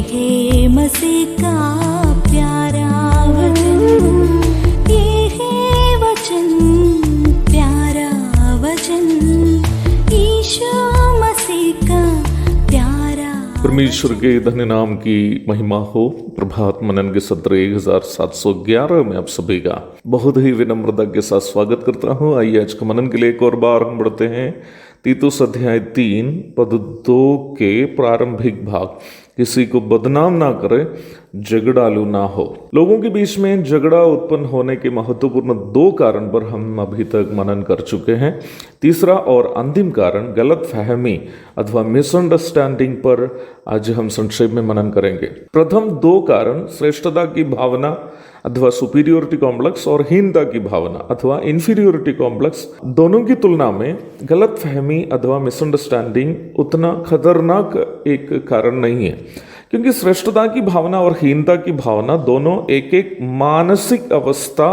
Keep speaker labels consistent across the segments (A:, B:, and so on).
A: है मसीह का प्यारा वचन, ये है वचन, प्यारा वचन, यीशु मसीह का प्यारा।
B: परमेश्वर के धन्य नाम की महिमा हो। प्रभात मनन के सत्र 1711 में आप सभी का बहुत ही विनम्रता के साथ स्वागत करता हूँ। आइए आज के मनन के लिए एक और बार हम बढ़ते हैं तीतुस अध्याय 3 पद 2 के प्रारंभिक भाग। किसी को बदनाम ना करे, झगड़ालू ना हो। लोगों के बीच में झगड़ा उत्पन्न होने के महत्वपूर्ण 2 कारण पर हम अभी तक मनन कर चुके हैं। तीसरा और अंतिम कारण गलत फहमी अथवा मिसअंडरस्टैंडिंग पर आज हम संक्षेप में मनन करेंगे। प्रथम 2 कारण श्रेष्ठता की भावना अथवा सुपीरियोरिटी कॉम्प्लेक्स और हीनता की भावना अथवा इंफीरियोरिटी कॉम्प्लेक्स, दोनों की तुलना में गलत फहमी अथवा मिसअंडरस्टैंडिंग उतना खतरनाक एक कारण नहीं है, क्योंकि श्रेष्ठता की भावना और हीनता की भावना दोनों एक एक मानसिक अवस्था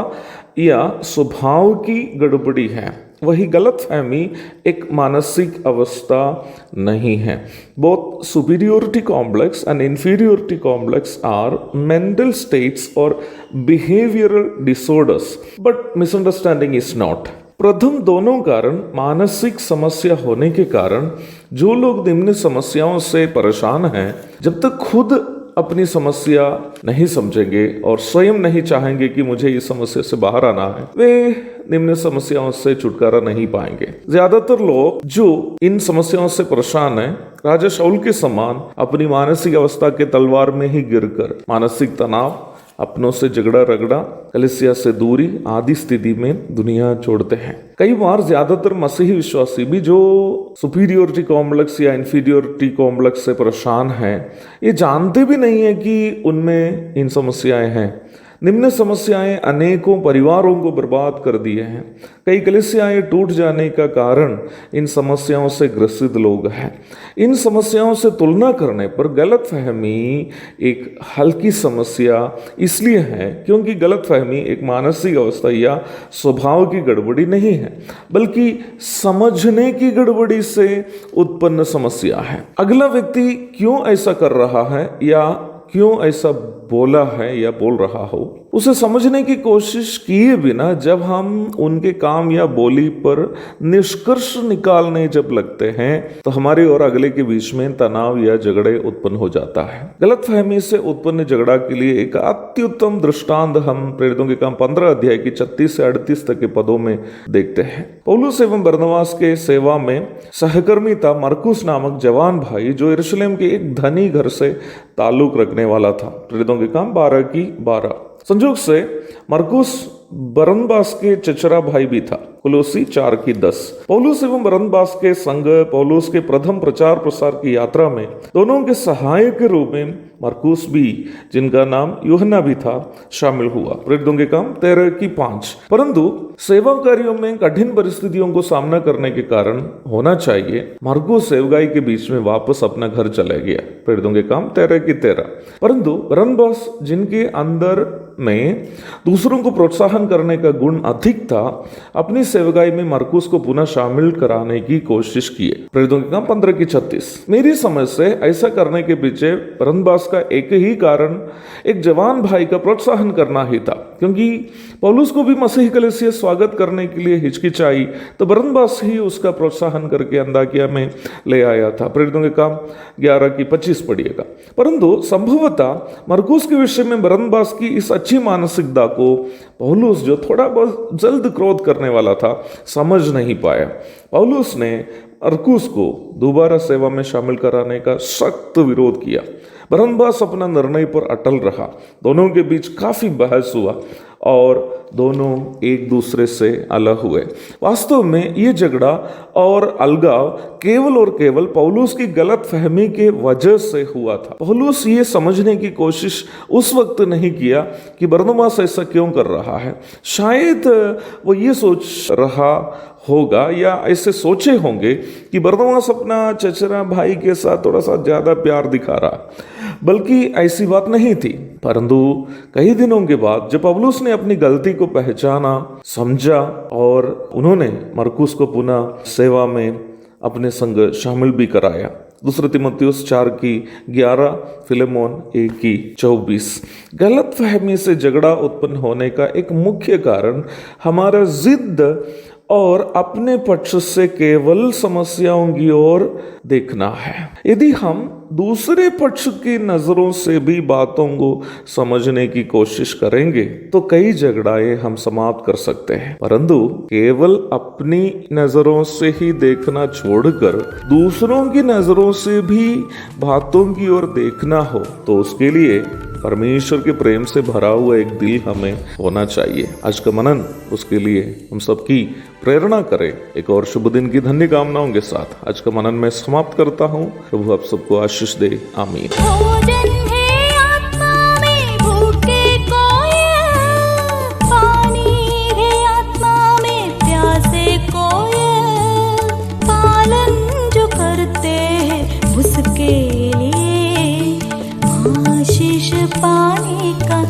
B: या स्वभाव की गड़बड़ी है। वही गलतफहमी एक मानसिक अवस्था नहीं है। Both superiority complex and inferiority complex are mental states और behavioural disorders, but misunderstanding is not. प्रथम दोनों कारण मानसिक समस्या होने के कारण जो लोग निम्न समस्याओं से परेशान हैं, जब तक खुद अपनी समस्या नहीं समझेंगे और स्वयं नहीं चाहेंगे कि मुझे इस समस्या से बाहर आना है, वे निम्न समस्याओं से छुटकारा नहीं पाएंगे। ज्यादातर लोग जो इन समस्याओं से परेशान हैं, राजा शाऊल के समान अपनी मानसिक अवस्था के तलवार में ही गिरकर मानसिक तनाव, अपनों से झगड़ा रगड़ा, कलीसिया से दूरी आदि स्थिति में दुनिया छोड़ते हैं। कई बार ज्यादातर मसीही विश्वासी भी जो सुपीरियोरिटी कॉम्प्लेक्स या इंफीरियोरिटी कॉम्प्लेक्स से परेशान हैं, ये जानते भी नहीं है कि उनमें इन समस्याएं हैं। निम्न समस्याएं अनेकों परिवारों को बर्बाद कर दिए हैं। कई कलीसियाएं टूट जाने का कारण इन समस्याओं से ग्रसित लोग हैं। इन समस्याओं से तुलना करने पर गलतफहमी एक हल्की समस्या इसलिए है क्योंकि गलतफहमी एक मानसिक अवस्था या स्वभाव की गड़बड़ी नहीं है, बल्कि समझने की गड़बड़ी से उत्पन्न समस्या है। अगला व्यक्ति क्यों ऐसा कर रहा है या क्यों ऐसा बोला है या बोल रहा हो, उसे समझने की कोशिश किए बिना जब हम उनके काम या बोली पर निष्कर्ष निकालने जब लगते हैं, तो हमारे और अगले के बीच में तनाव या झगड़े उत्पन्न हो जाता है। गलतफहमी से उत्पन्न झगड़ा के लिए एक अत्युत्तम दृष्टांत हम प्रेरितों के काम 15 अध्याय की 36 से 38 तक के पदों में देखते हैं। पौलुस एवं बरनबास के सेवा में सहकर्मी था मरकुस नामक जवान भाई, जो यरूशलेम के एक धनी घर से ताल्लुक रखने वाला था। प्रेरितों के काम 12 की 12। संयोग से मरकुस बरनबास के चचरा भाई भी था। कुलोसी 4 की 10। पौलुस एवं बरनबास के संग पौलुस के प्रथम प्रचार प्रसार की यात्रा में दोनों के सहायक के रूप में मरकुस भी, जिनका नाम यूहन्ना भी था, शामिल हुआ। प्रेरितों के काम 13 की 5। परंतु सेवा कार्यों में कठिन परिस्थितियों को सामना करने के कारण होना चाहिए, मरकुस सेवकाई के बीच में वापस अपना घर चला गया। प्रेरितों के काम 13 की 13। परंतु बरनबास, जिनके अंदर में दूसरों को प्रोत्साहन करने का गुण अधिक था, अपनी सेवकाई में मरकुस को पुनः शामिल कराने की कोशिश किए। प्रेरितों के काम 15 की 36। मेरी समझ से ऐसा करने के पीछे बरनबास का एक ही कारण एक जवान भाई का प्रोत्साहन करना ही था, क्योंकि पौलुस को भी मसीह कलीसिया स्वागत करने के लिए हिचकिचाई, तो बरनबास ही उसका प्रोत्साहन करके अंताकिया में ले आया था। प्रेरितों के काम 11 की 25 पढ़िएगा। परंतु संभवतः मरकुस के विषय में बरनबास की इस अच्छी मानसिकता को पौलुस, जो थोड़ा बहुत जल्द क्रोध करने वाला था, समझ नहीं पाया। पौलुस ने मरकुस को दोबारा सेवा में शामिल कराने का सख्त विरोध किया। बरनबास अपना निर्णय पर अटल रहा। दोनों के बीच काफी बहस हुआ और दोनों एक दूसरे से अलग हुए। वास्तव में ये झगड़ा और अलगाव केवल और केवल पौलुस की गलत फहमी के वजह से हुआ था। पौलुस ये समझने की कोशिश उस वक्त नहीं किया कि बरनबास ऐसा क्यों कर रहा है। शायद वो ये सोच रहा होगा या ऐसे सोचे होंगे कि बरनबास अपना चचेरा भाई के साथ थोड़ा सा ज्यादा प्यार दिखा रहा, बल्कि ऐसी बात नहीं थी। परंतु कई दिनों के बाद जब पौलुस ने अपनी गलती को पहचाना, समझा और उन्होंने मरकुस को पुनः सेवा में अपने संग शामिल भी कराया, दूसरा तिमुथियुस 4:11, फिलेमोन 1:24। गलतफहमी से झगड़ा उत्पन्न होने का एक मुख्य कारण हमारा जिद और अपने पक्ष से केवल समस्याओं की ओर देखना है। यदि हम दूसरे पक्ष की नजरों से भी बातों को समझने की कोशिश करेंगे तो कई झगड़ाएं हम समाप्त कर सकते हैं, परंतु केवल अपनी नजरों से ही देखना छोड़कर दूसरों की नजरों से भी बातों की ओर देखना हो तो उसके लिए परमेश्वर के प्रेम से भरा हुआ एक दिल हमें होना चाहिए। आज का मनन उसके लिए हम सबकी प्रेरणा करे। एक और शुभ दिन की धन्य कामनाओं के साथ आज का मनन मैं समाप्त करता हूँ। प्रभु आप सबको आशीष दे। आमीन।
A: भोजन है आत्मा में भूखे कोयल, पानी है आत्मा में प्यासे कोयल, पालन जो करते हैं उसके लिए आशीष पाने का